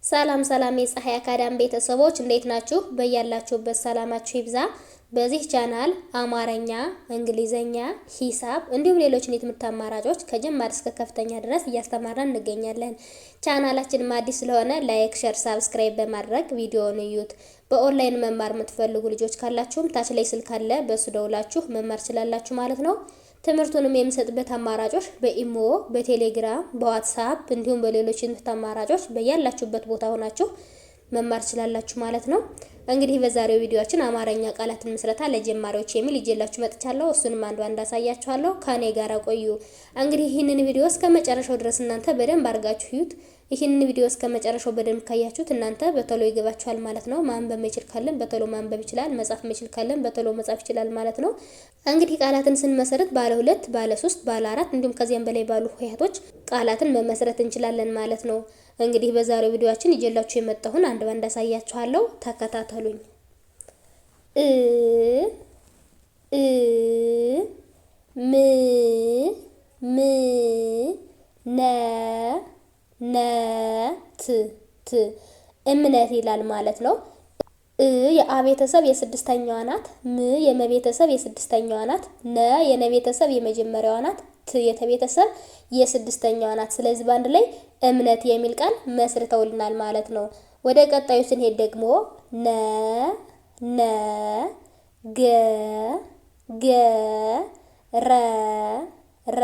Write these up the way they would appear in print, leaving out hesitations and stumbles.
ሰላም ሰላም የፀሐይ አካዳሚ ቤተሰቦች እንዴት ናችሁ? በያላችሁበት ሰላማችሁ ይብዛ። በዚህ ቻናል አማርኛ፣ እንግሊዘኛ፣ ሂሳብ እንዲሁም ሌሎች የትምህርት አማራጮች ከጀማሪ እስከ ከፍተኛ ድረስ እያስተማረን እንገኛለን። ቻናላችንም አዲስ ስለሆነ ላይክ፣ ሼር፣ ሳብስክራይብ በማድረግ ቪዲዮውን እዩት። በኦንላይን መማር የምትፈልጉ ልጆች ካላችሁም ታች ላይ ስልክ አለ፣ በሱ ደውላችሁ መማር ትችላላችሁ ማለት ነው። ትምህርቱንም የምሰጥበት አማራጮች በኢሞ፣ በቴሌግራም፣ በዋትስአፕ እንዲሁም በሌሎች የትምህርት አማራጮች በያላችሁበት ቦታ ሆናችሁ መማር ትችላላችሁ ማለት ነው። እንግዲህ በዛሬው ቪዲዮአችን አማርኛ ቃላትን ምስረታ ለጀማሪዎች የሚል ይዤላችሁ መጥቻለሁ። እሱንም አንዱ እንዳሳያችኋለሁ። ከኔ ጋር ቆዩ። እንግዲህ ይህንን ቪዲዮ እስከ መጨረሻው ድረስ እናንተ በደንብ አድርጋችሁ ይዩት። ይህንን ቪዲዮ እስከ መጨረሻው በደንብ ካያችሁት እናንተ በቶሎ ይገባችኋል ማለት ነው። ማንበብ መቻል ካለን በቶሎ ማንበብ ይችላል፣ መጻፍ መቻል ካለን በቶሎ መጻፍ ይችላል ማለት ነው። እንግዲህ ቃላትን ስንመሰረት ባለ 2፣ ባለ 3፣ ባለ 4 እንዲሁም ከዚያም በላይ ባሉ ሆሄያቶች ቃላትን መመስረት እንችላለን ማለት ነው። እንግዲህ በዛሬው ቪዲዮአችን ይዤላችሁ የመጣሁን አንድ ባንድ አሳያችኋለሁ። ተከታተሉኝ። እምነት ይላል ማለት ነው። የአ ቤተሰብ የስድስተኛዋ ናት። ም የመቤተሰብ የስድስተኛዋ ናት። ነ የነቤተሰብ የመጀመሪያዋ ናት። ት የተቤተሰብ የስድስተኛዋ ናት። ስለዚህ ባንድ ላይ እምነት የሚል ቃል መስርተውልናል ማለት ነው። ወደ ቀጣዩ ስንሄድ ደግሞ ነ ገ ረ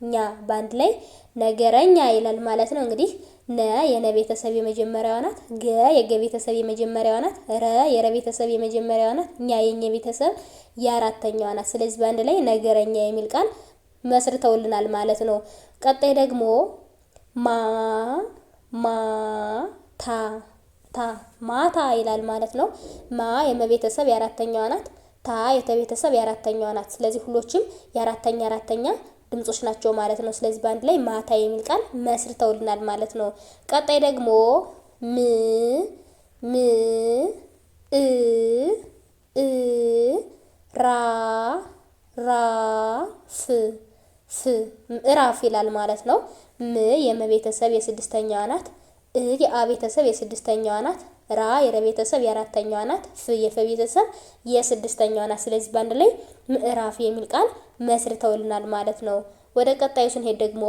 ኛ ባንድ ላይ ነገረኛ ይላል ማለት ነው። እንግዲህ ነ የነ ቤተሰብ የመጀመሪያዋ ናት። ገ የገ ቤተሰብ የመጀመሪያዋ ናት። ረ የረ ቤተሰብ የመጀመሪያዋ ናት። ኛ የኘ ቤተሰብ የአራተኛዋ ናት። ስለዚህ ባንድ ላይ ነገረኛ የሚል ቃል መስርተውልናል ማለት ነው። ቀጣይ ደግሞ ማታ ይላል ማለት ነው። ማ የመቤተሰብ የአራተኛዋ ናት። ታ የተቤተሰብ የአራተኛዋ ናት። ስለዚህ ሁሎችም የአራተኛ ድምጾች ናቸው ማለት ነው። ስለዚህ ባንድ ላይ ማታ የሚል ቃል መስርተውልናል ማለት ነው። ቀጣይ ደግሞ ምዕራፍ ይላል ማለት ነው። ም የመቤተሰብ የስድስተኛዋ ናት። የአ ቤተሰብ የስድስተኛዋ ናት። ራ የረቤተሰብ የአራተኛዋ ናት። ፍ የፈቤተሰብ የስድስተኛዋ ናት። ስለዚህ ባንድ ላይ ምዕራፍ የሚል ቃል መስርተውልናል ማለት ነው። ወደ ቀጣዩ ስንሄድ ደግሞ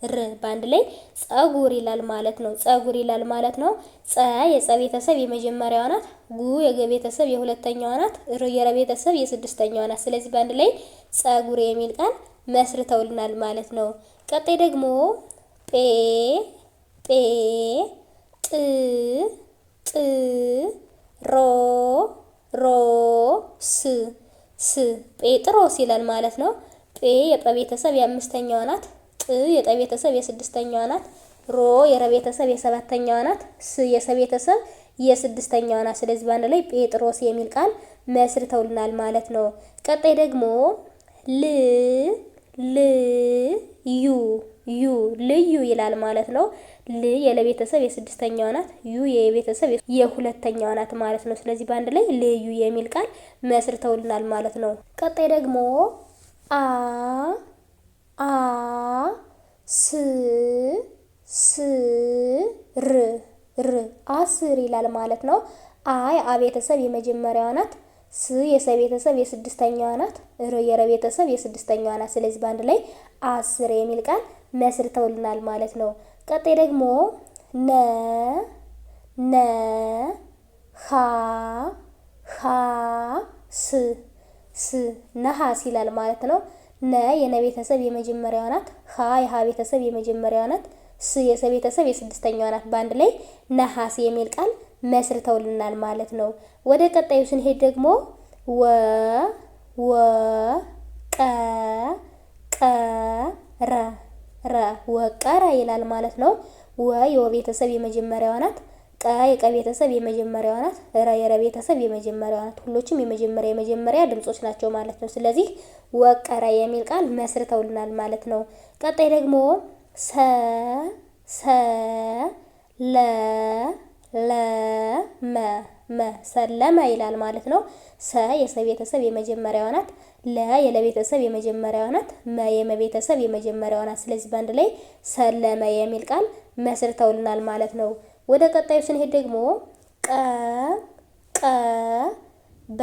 ር ባንድ ላይ ጸጉር ይላል ማለት ነው። ጸጉር ይላል ማለት ነው። ጸ የጸ ቤተሰብ የመጀመሪያዋ ናት። ጉ የገ ቤተሰብ የሁለተኛዋ ናት። ር የረ ቤተሰብ የስድስተኛዋ ናት። ስለዚህ ባንድ ላይ ጸጉር የሚል ቃል መስርተውልናል ማለት ነው። ቀጣይ ደግሞ ጴጥሮስ ይላል ማለት ነው። ጴ የጰ ቤተሰብ የአምስተኛዋ ናት። ጥ የጠ ቤተሰብ የስድስተኛዋ ናት። ሮ የረ ቤተሰብ የሰባተኛዋ ናት። ስ የሰ ቤተሰብ የስድስተኛዋ ናት። ስለዚህ ባንድ ላይ ጴጥሮስ የሚል ቃል መስርተውልናል ማለት ነው። ቀጣይ ደግሞ ልዩ ይላል ማለት ነው። ል የለቤተሰብ የስድስተኛዋ ናት። ዩ የቤተሰብ የሁለተኛዋ ናት ማለት ነው። ስለዚህ ባንድ ላይ ልዩ የሚል ቃል መስርተውልናል ማለት ነው። ቀጣይ ደግሞ አስር ይላል ማለት ነው። አ የአ ቤተሰብ የመጀመሪያዋ ናት። ስ የሰ ቤተሰብ የስድስተኛዋ ናት። ር የረ ቤተሰብ የስድስተኛዋ ናት። ስለዚህ ባንድ ላይ አስር የሚል ቃል መስርተውልናል ማለት ነው። ቀጣይ ደግሞ ነሐስ ይላል ማለት ነው። ነ የነ ቤተሰብ የመጀመሪያዋ ናት። ሀ የሀ ቤተሰብ የመጀመሪያዋ ናት። ስ የሰ ቤተሰብ የስድስተኛዋ ናት። ባንድ ላይ ነሐስ የሚል ቃል መስርተውልናል ማለት ነው። ወደ ቀጣዩ ስንሄድ ደግሞ ወቀረ ይላል ማለት ነው። ወ የወ ቤተሰብ የመጀመሪያዋ ናት። ቀ የቀ ቤተሰብ የመጀመሪያዋ ናት። ረ የረ ቤተሰብ የመጀመሪያዋ ናት። ሁሎችም የመጀመሪያ ድምጾች ናቸው ማለት ነው። ስለዚህ ወቀረ የሚል ቃል መስርተውልናል ማለት ነው። ቀጣይ ደግሞ ሰለመ ይላል ማለት ነው። ሰ የሰ ቤተሰብ የመጀመሪያዋ ናት። ለ የለቤተሰብ የመጀመሪያዋ ናት። መ የመቤተሰብ የመጀመሪያዋ ናት። ስለዚህ በአንድ ላይ ሰለመ የሚል ቃል መስርተውልናል ማለት ነው። ወደ ቀጣዩ ስንሄድ ደግሞ ቀ ቀ በ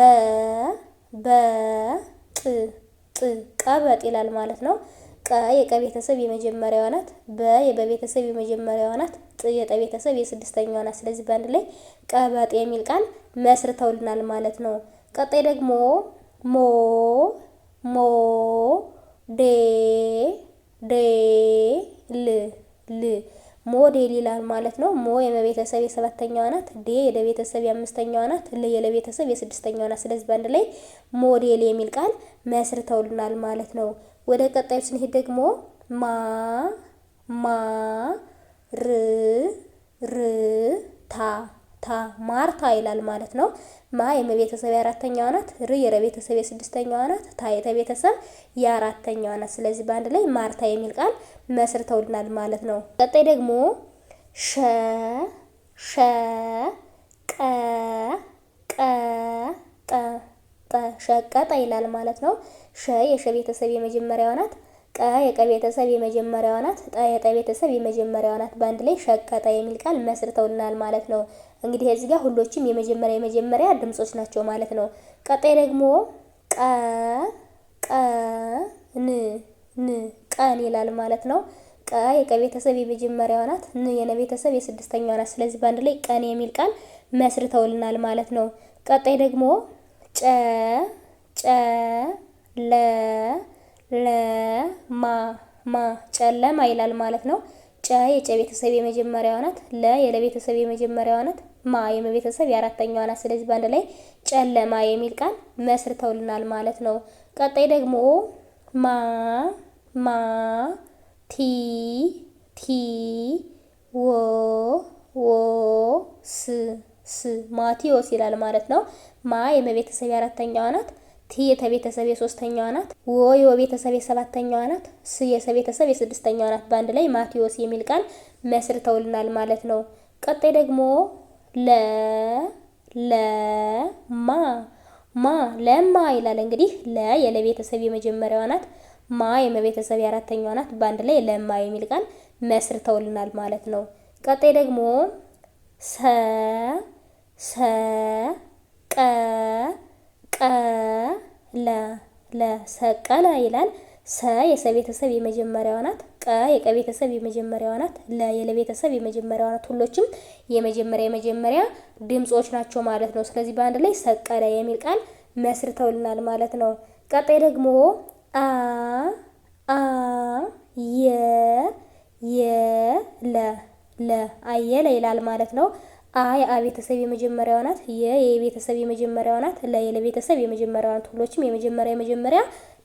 በ ጥ ጥ ቀበጥ ይላል ማለት ነው። ቀ የቀ ቤተሰብ የመጀመሪያዋ ናት። በ የበቤተሰብ የመጀመሪያዋ ናት። ጥ የጠ ቤተሰብ የስድስተኛዋ ናት። ስለዚህ በአንድ ላይ ቀበጥ የሚል ቃል መስርተውልናል ማለት ነው። ቀጣይ ደግሞ ሞ ሞ ዴ ዴ ል ል ሞዴል ይላል ማለት ነው። ሞ የመቤተሰብ የሰባተኛዋ ናት። ዴ የለቤተሰብ የአምስተኛዋ ናት። ል የለቤተሰብ የስድስተኛዋ ናት። ስለዚህ በአንድ ላይ ሞዴል የሚል ቃል መስርተውልናል ማለት ነው። ወደ ቀጣዩ ስንሄድ ደግሞ ማ ማ ር ር ታ ታ ማርታ ይላል ማለት ነው። ማ የመቤተሰብ የአራተኛዋ ናት። ር የረቤተሰብ የስድስተኛዋ ናት። ታ የተቤተሰብ የአራተኛዋ ናት። ስለዚህ በአንድ ላይ ማርታ የሚል ቃል መስርተውልናል ማለት ነው። ቀጣይ ደግሞ ሸ ሸ ቀ ቀ ጠ ጠ ሸቀጠ ይላል ማለት ነው። ሸ የሸ ቤተሰብ የመጀመሪያዋ ናት። ቀ የቀ ቤተሰብ የመጀመሪያዋ ናት። ጠ የጠ ቤተሰብ የመጀመሪያዋ ናት። በአንድ ላይ ሸቀጠ የሚል ቃል መስርተውልናል ማለት ነው። እንግዲህ እዚህ ጋር ሁሎችም የመጀመሪያ ድምጾች ናቸው ማለት ነው። ቀጣይ ደግሞ ቀ ቀ ን ን ቀን ይላል ማለት ነው። ቀ የቀ ቤተሰብ የመጀመሪያዋ ናት። ን የነ ቤተሰብ የስድስተኛዋ ናት። ስለዚህ በአንድ ላይ ቀን የሚል ቃል መስርተውልናል ማለት ነው። ቀጣይ ደግሞ ጨ ጨ ለ ለ ማ ማ ጨለማ ይላል ማለት ነው። ጨ የጨ ቤተሰብ የመጀመሪያዋ ናት። ለ የለቤተሰብ የመጀመሪያዋ ናት። ማ የመቤተሰብ የአራተኛዋ ናት። ስለዚህ በአንድ ላይ ጨለማ የሚል ቃል መስርተውልናል ማለት ነው። ቀጣይ ደግሞ ማ ማ ቲ ቲ ወ ወ ስ ስ ማቴዎስ ይላል ማለት ነው። ማ የመቤተሰብ የአራተኛዋ ናት። ቲ የተቤተሰብ የሶስተኛዋ ናት። ወ የወቤተሰብ የሰባተኛዋ ናት። ስ የሰቤተሰብ የስድስተኛዋ ናት። በአንድ ላይ ማቴዎስ የሚል ቃል መስርተውልናል ማለት ነው። ቀጣይ ደግሞ ለ ለ ማ ማ ለማ ይላል። እንግዲህ ለ የለቤተሰብ የመጀመሪያዋ ናት። ማ የመቤተሰብ የአራተኛዋ ናት። በአንድ ላይ ለማ የሚል ቃል መስርተውልናል ማለት ነው። ቀጣይ ደግሞ ሰ ሰ ቀ ቀ ለ ለ ሰቀለ ይላል። ሰ የሰ ቤተሰብ የመጀመሪያዋ ናት። ቀ የቀ ቤተሰብ የመጀመሪያዋ ናት። ለ የለቤተሰብ የመጀመሪያዋ ናት። ሁሎችም የመጀመሪያ ድምጾች ናቸው ማለት ነው። ስለዚህ በአንድ ላይ ሰቀለ የሚል ቃል መስርተውልናል ማለት ነው። ቀጣይ ደግሞ አ አ የ የ ለ ለ አየለ ይላል ማለት ነው። አ የአ ቤተሰብ የመጀመሪያዋ ናት። የ የቤተሰብ የመጀመሪያዋ ናት። ለ የለቤተሰብ የመጀመሪያዋ ናት። ሁሎችም የመጀመሪያ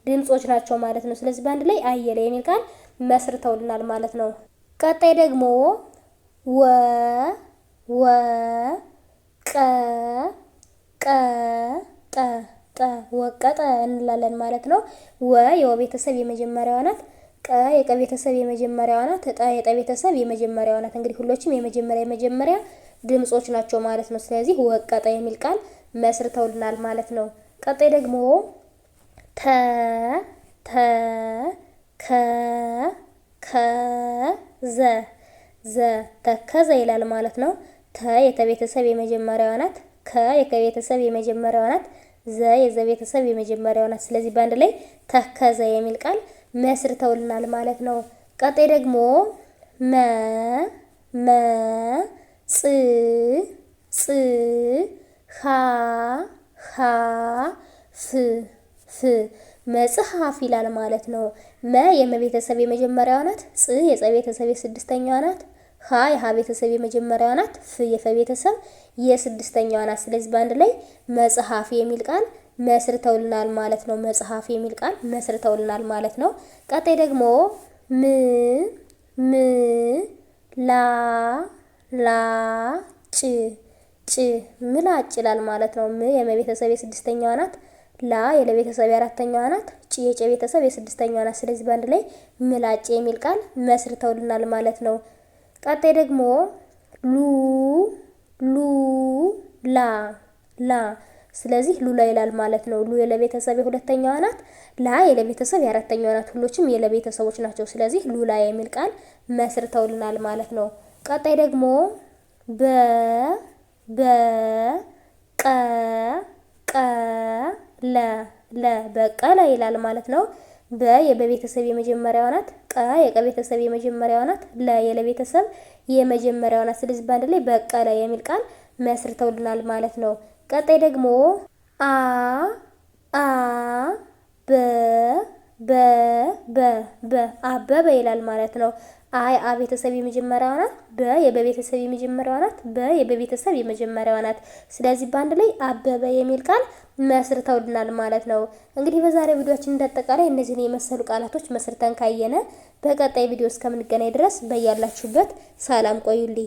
ድምጾች ናቸው ማለት ነው። ስለዚህ በአንድ ላይ አየለ የሚል ቃል መስርተውልናል ማለት ነው። ቀጣይ ደግሞ ወ ወ ቀ ቀ ጠ ጠ ወቀጠ እንላለን ማለት ነው። ወ የወ ቤተሰብ የመጀመሪያዋ ናት። ቀ የቀ ቤተሰብ የመጀመሪያዋ ናት። ጠ የጠ ቤተሰብ የመጀመሪያዋ ናት። እንግዲህ ሁሎችም የመጀመሪያ ድምጾች ናቸው ማለት ነው። ስለዚህ ወቀጠ የሚል ቃል መስርተውልናል ማለት ነው። ቀጣይ ደግሞ ተ ተ ከ ከ ዘ ዘ ተከዘ ይላል ማለት ነው። ተ የተቤተሰብ የመጀመሪያዋ ናት። ከ የከቤተሰብ የመጀመሪያዋ ናት። ዘ የዘቤተሰብ የመጀመሪያዋ ናት። ስለዚህ በአንድ ላይ ተከዘ የሚል ቃል መስርተውልናል ማለት ነው። ቀጣይ ደግሞ መ መ ጽ ጽ ኻ ኻ ፍ ፍ መጽሐፍ ይላል ማለት ነው። መ የመቤተሰብ የመጀመሪያዋ ናት። ጽ የጸ ቤተሰብ የስድስተኛዋ ናት። ሀ የሀ ቤተሰብ የመጀመሪያዋ ናት። ፍ የፈ ቤተሰብ የስድስተኛዋ ናት። ስለዚህ በአንድ ላይ መጽሐፍ የሚል ቃል መስርተውልናል ማለት ነው። መጽሐፍ የሚል ቃል መስርተውልናል ማለት ነው። ቀጣይ ደግሞ ም ም ላ ላ ጭ ጭ ምላጭ ይላል ማለት ነው። ም የመቤተሰብ የስድስተኛዋ ናት። ላ የለቤተሰብ የአራተኛዋ ናት። ጭ የጨ ቤተሰብ የስድስተኛዋ ናት። ስለዚህ በአንድ ላይ ምላጭ የሚል ቃል መስርተውልናል ማለት ነው። ቀጣይ ደግሞ ሉ ሉ ላ ላ ስለዚህ ሉላ ይላል ማለት ነው። ሉ የለቤተሰብ የሁለተኛዋ ናት። ላ የለቤተሰብ የአራተኛዋ ናት። ሁሎችም የለቤተሰቦች ናቸው። ስለዚህ ሉላ የሚል ቃል መስርተውልናል ማለት ነው። ቀጣይ ደግሞ በቀለ ይላል ማለት ነው። የበቤተሰብ የመጀመሪያዋ ናት። የቀቤተሰብ የመጀመሪያዋ ናት። የለቤተሰብ የመጀመሪያዋ ናት። ስለዚህ በአንድ ላይ በቀለ የሚል ቃል መስርተውልናል ማለት ነው። ቀጣይ ደግሞ አበበ ይላል ማለት ነው። የቤተሰብ የመጀመሪያዋ ናት። የበቤተሰብ የመጀመሪያዋ ናት። የበቤተሰብ የመጀመሪያዋ ናት። ስለዚህ በአንድ ላይ አበበ የሚል ቃል መስርተውልናል ማለት ነው። እንግዲህ በዛሬው ቪዲዮአችን እንዳጠቃላይ እነዚህን የመሰሉ ቃላቶች መስርተን ካየነ በቀጣይ ቪዲዮ እስከምንገናኝ ድረስ በያላችሁበት ሰላም ቆዩልኝ።